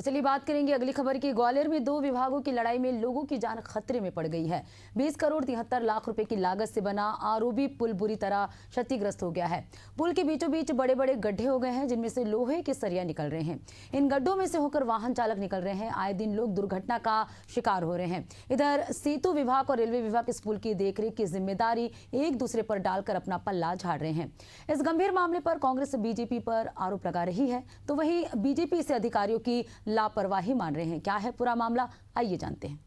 चलिए बात करेंगे अगली खबर की। ग्वालियर में 2 विभागों की लड़ाई में लोगों की जान खतरे में पड़ गई है। 20 करोड़ 73 लाख रुपए की लागत से बना आरओबी पुल बुरी तरह क्षतिग्रस्त हो गया है। पुल के बीचों बीच बड़े बड़े गड्ढे हो गए हैं, जिनमें से लोहे के सरिया निकल रहे हैं। इन गड्ढों में से होकर वाहन चालक निकल रहे हैं। आए दिन लोग दुर्घटना का शिकार हो रहे हैं। इधर सेतु विभाग और रेलवे विभाग इस पुल की देखरेख की जिम्मेदारी एक दूसरे पर डालकर अपना पल्ला झाड़ रहे हैं। इस गंभीर मामले पर कांग्रेस बीजेपी पर आरोप लगा रही है, तो वहीं बीजेपी से अधिकारियों की लापरवाही मान रहे हैं। क्या है पूरा मामला, आइए जानते हैं।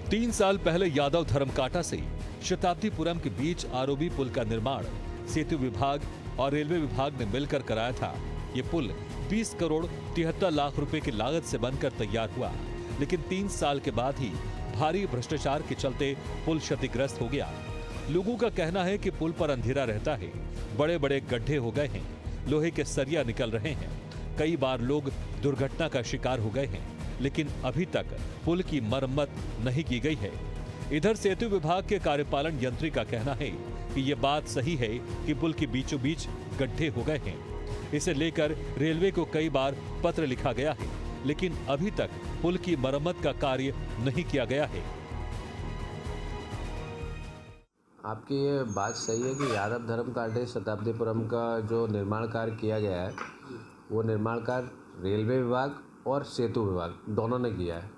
तीन साल पहले यादव धर्मकांटा से शताब्दीपुरम के बीच आरओबी पुल का निर्माण सेतु विभाग और रेलवे विभाग ने मिलकर कराया था। ये पुल 20 करोड़ 73 लाख रुपए की लागत से बनकर तैयार हुआ, लेकिन 3 साल के बाद ही भारी भ्रष्टाचार के चलते पुल क्षतिग्रस्त हो गया। लोगों का कहना है कि पुल पर अंधेरा रहता है, बड़े बड़े गड्ढे हो गए हैं, लोहे के सरिया निकल रहे हैं। कई बार लोग दुर्घटना का शिकार हो गए हैं, लेकिन अभी तक पुल की मरम्मत नहीं की गई है। इधर सेतु विभाग के कार्यपालन यंत्री का कहना है कि ये बात सही है कि पुल के बीचों बीच गड्ढे हो गए हैं। इसे लेकर रेलवे को कई बार पत्र लिखा गया है, लेकिन अभी तक पुल की मरम्मत का कार्य नहीं किया गया है। आपकी ये बात सही है कि यादव धर्मकांटे शताब्दीपुरम का जो निर्माण कार्य किया गया है, वो निर्माण कार्य रेलवे विभाग और सेतु विभाग दोनों ने किया है।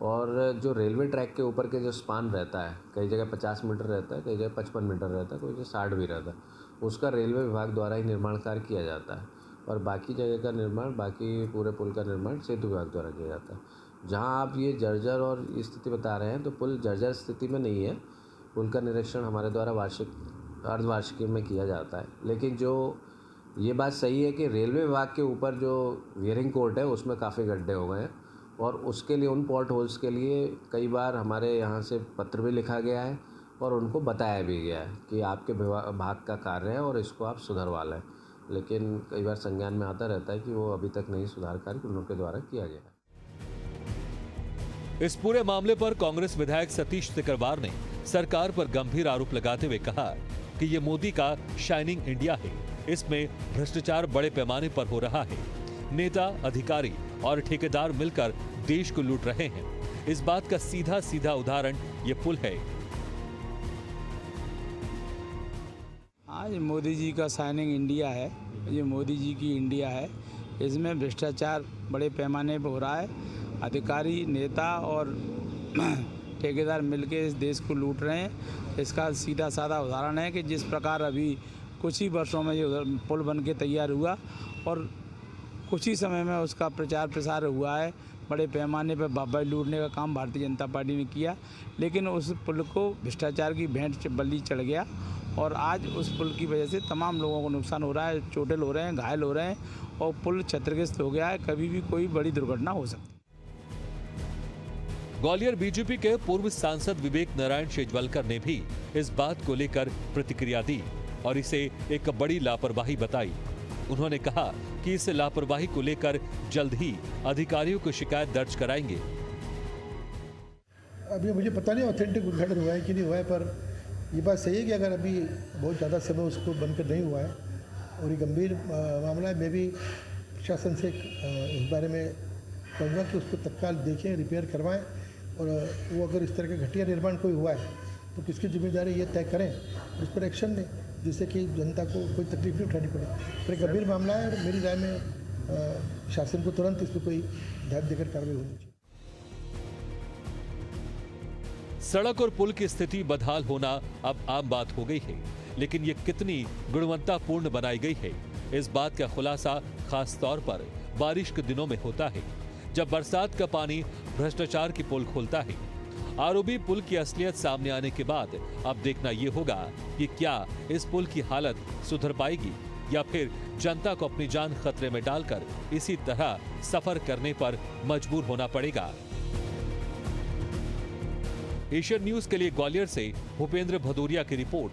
और जो रेलवे ट्रैक के ऊपर के जो स्पान रहता है, कई जगह 50 मीटर रहता है, कई जगह 55 मीटर रहता है, कोई जगह 60 भी रहता है, उसका रेलवे विभाग द्वारा ही निर्माण कार्य किया जाता है। और बाकी जगह का निर्माण, बाकी पूरे पुल का निर्माण सेतु विभाग द्वारा किया जाता है। जहां आप ये जर्जर और स्थिति बता रहे हैं, तो पुल जर्जर स्थिति में नहीं है। पुल का निरीक्षण हमारे द्वारा अर्धवार्षिक में किया जाता है। लेकिन जो ये बात सही है कि रेलवे विभाग के ऊपर जो वियरिंग कोर्ट है, उसमें काफ़ी गड्ढे हो गए हैं, और उसके लिए, उन पॉट होल्स के लिए कई बार हमारे यहाँ से पत्र भी लिखा गया है और उनको बताया भी गया है कि आपके विभाग का कार्य है और इसको आप सुधरवा लें। लेकिन कई बार संज्ञान में आता रहता है कि वो अभी तक नहीं सुधार कार्य उनके द्वारा किया गया है। इस पूरे मामले पर कांग्रेस विधायक सतीश सिकरवार ने सरकार पर गंभीर आरोप लगाते हुए कहा कि ये मोदी का शाइनिंग इंडिया है, इसमें भ्रष्टाचार बड़े पैमाने पर हो रहा है। नेता, अधिकारी और ठेकेदार मिलकर देश को लूट रहे हैं। इस बात का सीधा सीधा उदाहरण ये पुल है। आज मोदी जी का शाइनिंग इंडिया है, ये मोदी जी की इंडिया है। इसमें भ्रष्टाचार बड़े पैमाने पर हो रहा है। अधिकारी, नेता और ठेकेदार मिलकर इस देश को लूट रहे हैं। इसका सीधा साधा उदाहरण है कि जिस प्रकार अभी कुछ ही वर्षों में ये पुल बन के तैयार हुआ और कुछ ही समय में उसका प्रचार प्रसार हुआ है। बड़े पैमाने पर बाबा लूटने का काम भारतीय जनता पार्टी ने किया, लेकिन उस पुल को भ्रष्टाचार की भेंट बलि चढ़ गया और आज उस पुल की वजह से तमाम लोगों को नुकसान हो रहा है, चोटिल हो रहे हैं, घायल हो रहे हैं और पुल क्षतिग्रस्त हो गया है। कभी भी कोई बड़ी दुर्घटना हो सकती है। ग्वालियर बीजेपी के पूर्व सांसद विवेक नारायण शेजवलकर ने भी इस बात को लेकर प्रतिक्रिया दी और इसे एक बड़ी लापरवाही बताई। उन्होंने कहा कि इस लापरवाही को लेकर जल्द ही अधिकारियों को शिकायत दर्ज कराएंगे। अभी मुझे पता नहीं ऑथेंटिक उद्घाटन हुआ है कि नहीं हुआ है, पर ये बात सही है कि अगर अभी बहुत ज़्यादा समय उसको बनकर नहीं हुआ है और ये गंभीर मामला है, मैं भी प्रशासन से इस बारे में कहूँगा कि उसको तत्काल देखें, रिपेयर करवाएं और वो अगर इस तरह का घटिया निर्माण कोई हुआ है तो किसकी जिम्मेदारी ये तय करें, उस पर एक्शन लें, जिससे कि जनता को कोई तकलीफ नहीं उठानी पड़े। तो एक गंभीर मामला है और मेरी राय में शासन को तुरंत इस पर कोई ध्यान देकर कार्रवाई होनी चाहिए। सड़क और पुल की स्थिति बदहाल होना अब आम बात हो गई है, लेकिन ये कितनी गुणवत्तापूर्ण बनाई गई है, इस बात का खुलासा खास तौर पर बारिश के दिनों में होता है, जब बरसात का पानी भ्रष्टाचार की पोल खोलता है। आरओबी पुल की असलियत सामने आने के बाद अब देखना ये होगा कि क्या इस पुल की हालत सुधर पाएगी या फिर जनता को अपनी जान खतरे में डालकर इसी तरह सफर करने पर मजबूर होना पड़ेगा। एशियन न्यूज के लिए ग्वालियर से भूपेंद्र भदौरिया की रिपोर्ट।